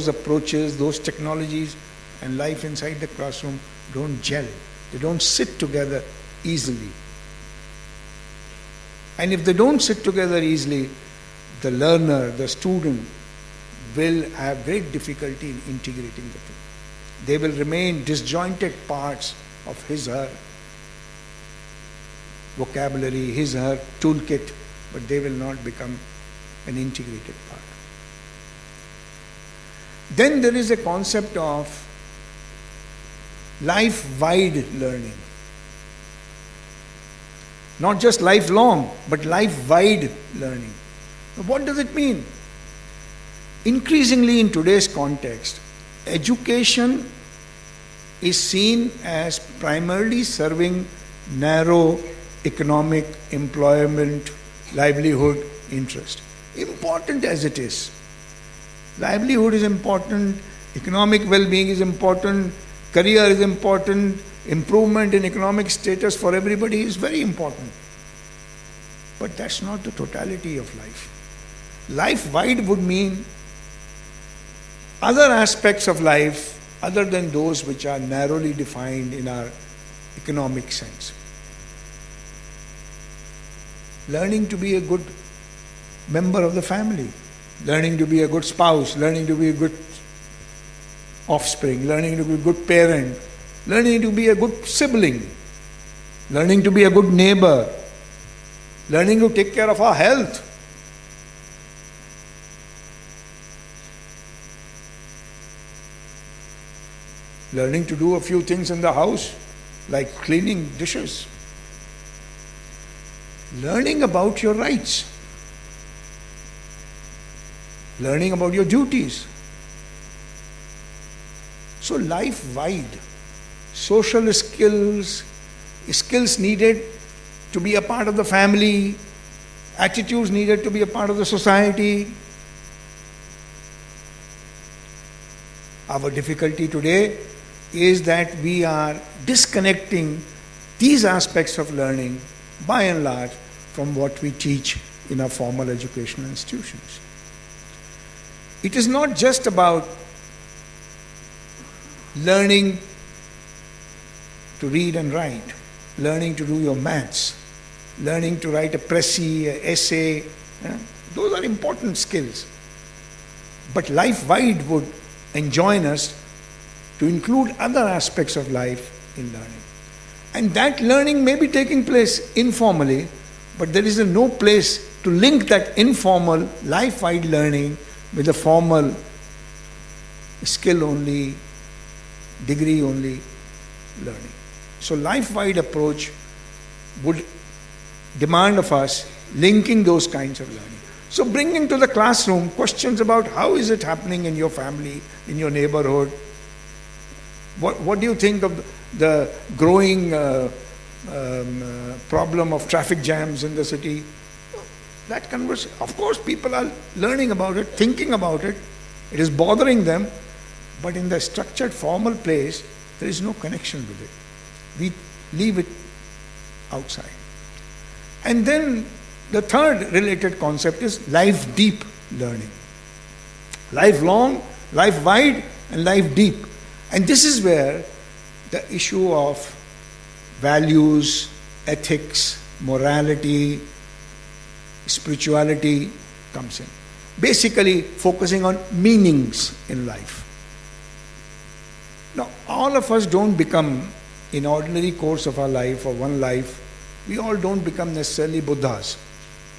approaches, those technologies, and life inside the classroom don't gel. They don't sit together easily. And if they don't sit together easily, the learner, the student, will have great difficulty in integrating the two. They will remain disjointed parts of his, her vocabulary, his, her toolkit, but they will not become an integrated part. Then there is a concept of life-wide learning. Not just lifelong, but life-wide learning. What does it mean? Increasingly in today's context, education is seen as primarily serving narrow economic, employment, livelihood interest. Important as it is. Livelihood is important, economic well-being is important, career is important, improvement in economic status for everybody is very important. But that's not the totality of life. Life-wide would mean other aspects of life other than those which are narrowly defined in our economic sense. Learning to be a good member of the family, learning to be a good spouse, learning to be a good offspring, learning to be a good parent, learning to be a good sibling, learning to be a good neighbor, learning to take care of our health. Learning to do a few things in the house, like cleaning dishes. Learning about your rights. Learning about your duties. So life-wide, social skills, skills needed to be a part of the family, attitudes needed to be a part of the society. Our difficulty today is that we are disconnecting these aspects of learning by and large from what we teach in our formal educational institutions. It is not just about learning to read and write, learning to do your maths, learning to write a précis, an essay. Those are important skills. But life-wide would enjoin us to include other aspects of life in learning. And that learning may be taking place informally, but there is no place to link that informal, life-wide learning with the formal, skill-only, degree-only learning. So life-wide approach would demand of us linking those kinds of learning. So bringing to the classroom questions about how is it happening in your family, in your neighborhood. What do you think of the growing problem of traffic jams in the city? That conversation, of course, people are learning about it, thinking about it. It is bothering them, but in the structured, formal place, there is no connection with it. We leave it outside. And then the third related concept is life deep learning. Lifelong, life wide, and life deep. And this is where the issue of values, ethics, morality, spirituality comes in. Basically focusing on meanings in life. Now, all of us don't become, in ordinary course of our life or one life, we all don't become necessarily Buddhas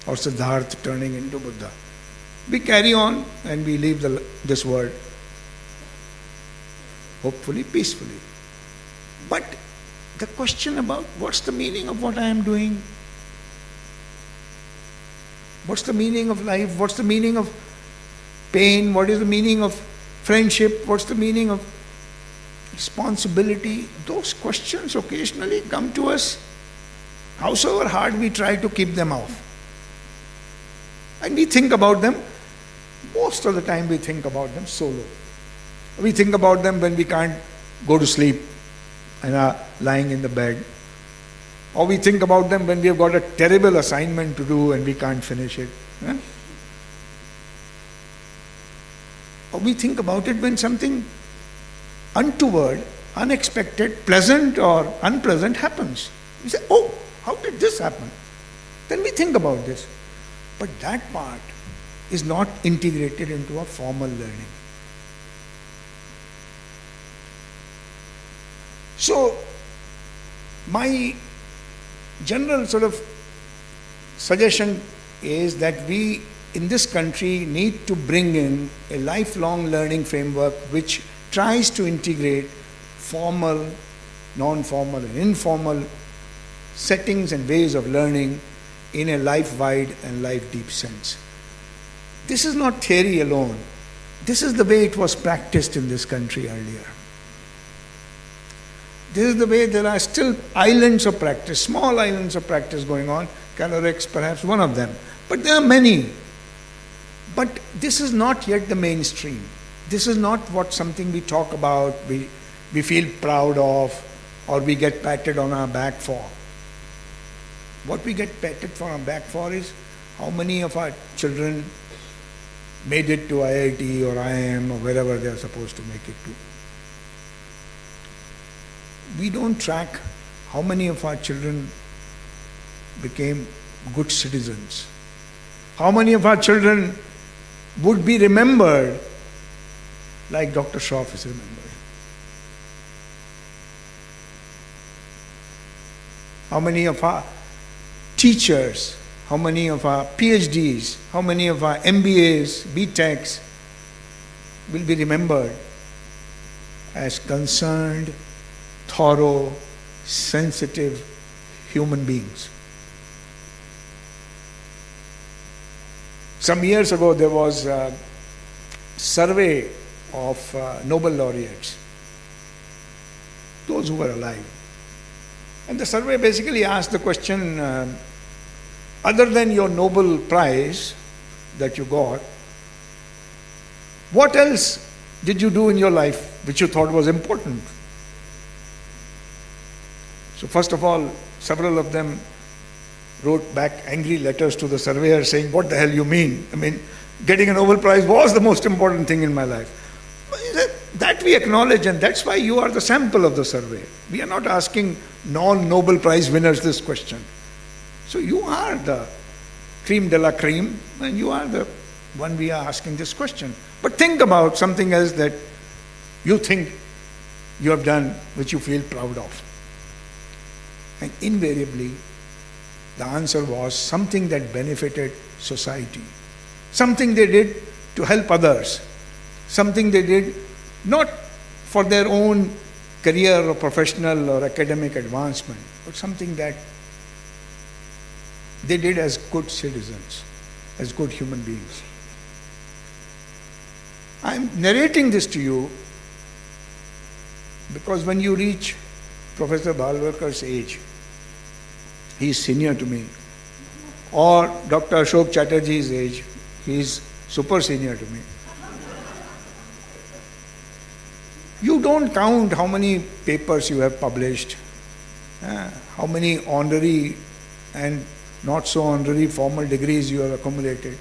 or Siddhartha turning into Buddha. We carry on and we leave this world hopefully peacefully. But the question about what's the meaning of what I am doing? What's the meaning of life? What's the meaning of pain? What is the meaning of friendship? What's the meaning of responsibility? Those questions occasionally come to us, howsoever hard we try to keep them off. And we think about them, most of the time we think about them solo. We think about them when we can't go to sleep and are lying in the bed. Or we think about them when we have got a terrible assignment to do and we can't finish it. Or we think about it when something untoward, unexpected, pleasant or unpleasant happens. We say, oh, how did this happen? Then we think about this. But that part is not integrated into a formal learning. So, my general sort of suggestion is that we in this country need to bring in a lifelong learning framework which tries to integrate formal, non-formal and informal settings and ways of learning in a life-wide and life-deep sense. This is not theory alone. This is the way it was practiced in this country earlier. This is the way there are still islands of practice, small islands of practice going on. Calorix perhaps one of them. But there are many. But this is not yet the mainstream. This is not what something we talk about, we feel proud of, or we get patted on our back for. What we get patted on our back for is how many of our children made it to IIT or IIM or wherever they are supposed to make it to. We don't track how many of our children became good citizens. How many of our children would be remembered like Dr. Shroff is remembered. How many of our teachers, how many of our PhDs, how many of our MBAs, BTechs will be remembered as concerned, thorough, sensitive human beings. Some years ago there was a survey of Nobel laureates, those who were alive. And the survey basically asked the question, other than your Nobel Prize that you got, what else did you do in your life which you thought was important? So first of all, several of them wrote back angry letters to the surveyor saying, what the hell you mean? I mean, getting a Nobel Prize was the most important thing in my life. That we acknowledge, and that's why you are the sample of the survey. We are not asking non-Nobel Prize winners this question. So you are the cream de la cream, and you are the one we are asking this question. But think about something else that you think you have done, which you feel proud of. And invariably, the answer was something that benefited society. Something they did to help others. Something they did not for their own career or professional or academic advancement, but something that they did as good citizens, as good human beings. I'm narrating this to you because when you reach Professor Bhalwarkar's age, he is senior to me, or Dr. Ashok Chatterjee's age, he is super senior to me. You don't count how many papers you have published, how many honorary and not so honorary formal degrees you have accumulated.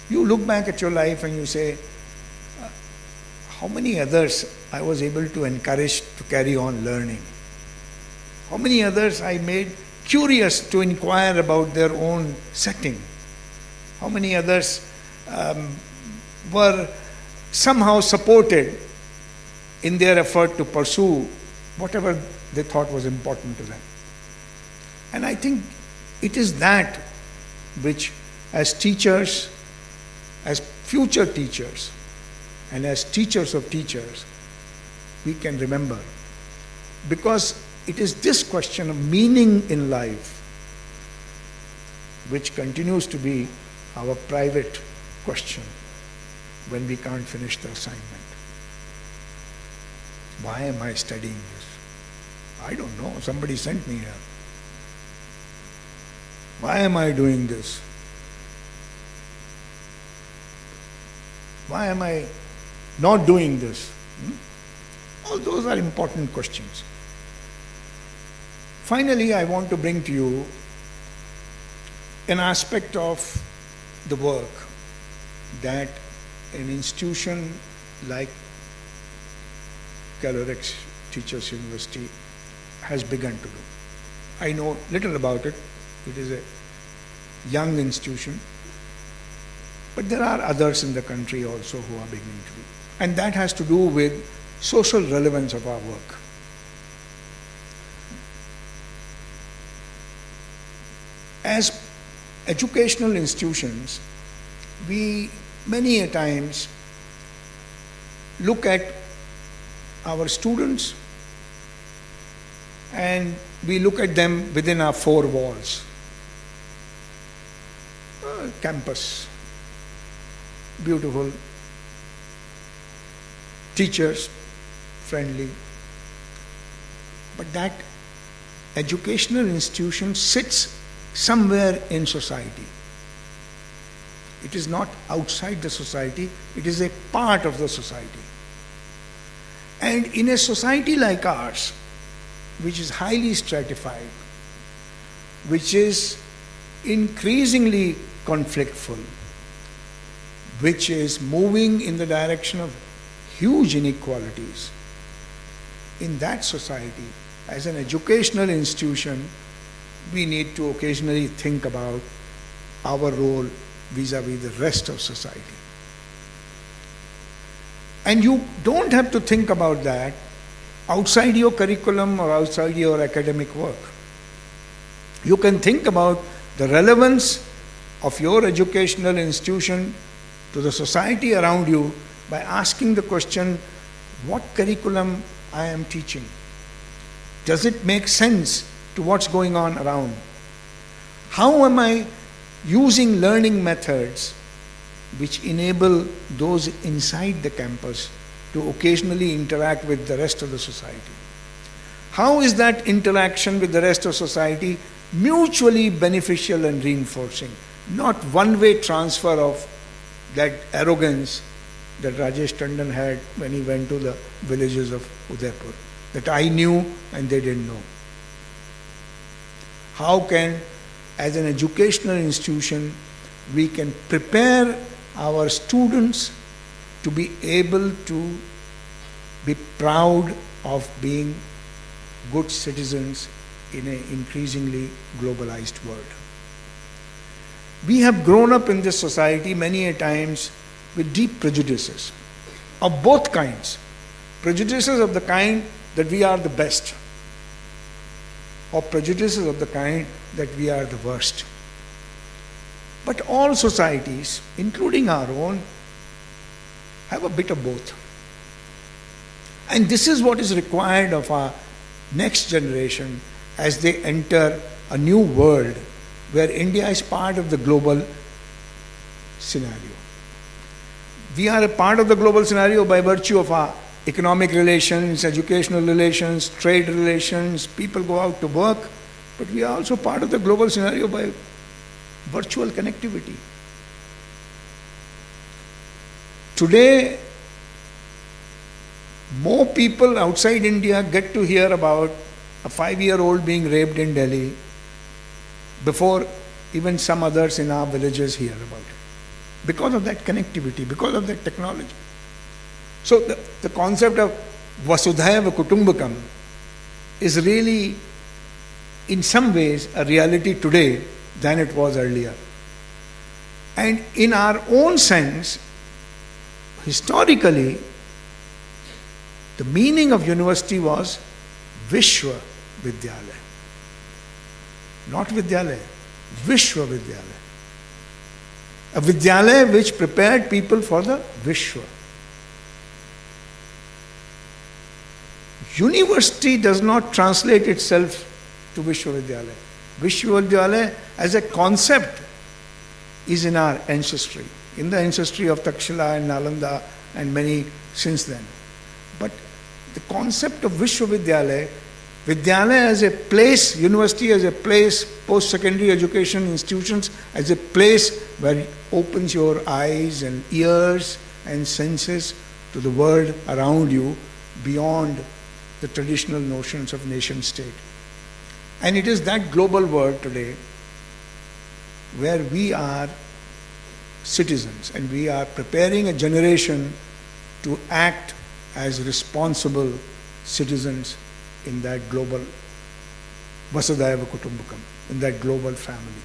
You look back at your life and you say, how many others I was able to encourage to carry on learning? How many others I made curious to inquire about their own setting? How many others were somehow supported in their effort to pursue whatever they thought was important to them? And I think it is that which, as teachers, as future teachers, and as teachers of teachers, we can remember. Because it is this question of meaning in life which continues to be our private question when we can't finish the assignment. Why am I studying this? I don't know. Somebody sent me here. Why am I doing this? Why am I not doing this? All those are important questions. Finally, I want to bring to you an aspect of the work that an institution like Calorex Teachers University has begun to do. I know little about it. It is a young institution, but there are others in the country also who are beginning to do. And that has to do with social relevance of our work. As educational institutions, we many a times look at our students and we look at them within our four walls. Campus, beautiful, teachers, friendly, but that educational institution sits somewhere in society. It is not outside the society, it is a part of the society. And in a society like ours, which is highly stratified, which is increasingly conflictful, which is moving in the direction of huge inequalities, in that society, as an educational institution, we need to occasionally think about our role vis-a-vis the rest of society. And you don't have to think about that outside your curriculum or outside your academic work. You can think about the relevance of your educational institution to the society around you by asking the question, what curriculum I am teaching? Does it make sense to what's going on around? How am I using learning methods which enable those inside the campus to occasionally interact with the rest of the society? How is that interaction with the rest of society mutually beneficial and reinforcing? Not one-way transfer of that arrogance that Rajesh Tandon had when he went to the villages of Udaipur, that I knew and they didn't know. How can, as an educational institution, we can prepare our students to be able to be proud of being good citizens in an increasingly globalized world? We have grown up in this society many a times with deep prejudices of both kinds. Prejudices of the kind that we are the best, or prejudices of the kind that we are the worst. But all societies, including our own, have a bit of both. And this is what is required of our next generation as they enter a new world where India is part of the global scenario. We are a part of the global scenario by virtue of our economic relations, educational relations, trade relations. People go out to work, but we are also part of the global scenario by virtual connectivity. Today, more people outside India get to hear about a 5-year-old being raped in Delhi before even some others in our villages hear about it. Because of that connectivity, because of that technology. So the concept of Vasudhaiva Kutumbakam is really, in some ways, a reality today than it was earlier. And in our own sense, historically, the meaning of university was Vishwa Vidyalaya. Not Vidyalaya, Vishwa Vidyalaya. A Vidyalaya which prepared people for the Vishwa. University does not translate itself to Vishwavidyalaya. Vishwavidyalaya as a concept is in our ancestry, in the ancestry of Takshila and Nalanda and many since then. But the concept of Vishwavidyalaya, Vidyalaya as a place, university as a place, post-secondary education institutions as a place where it opens your eyes and ears and senses to the world around you beyond the traditional notions of nation state. And it is that global world today where we are citizens, and we are preparing a generation to act as responsible citizens in that global Vasudhaiva Kutumbakam, in that global family.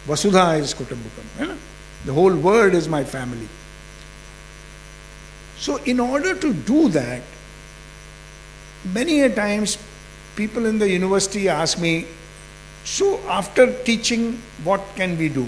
Vasudha is Kutumbakam. You know? The whole world is my family. So in order to do that, many a times people in the university ask me, so after teaching, what can we do?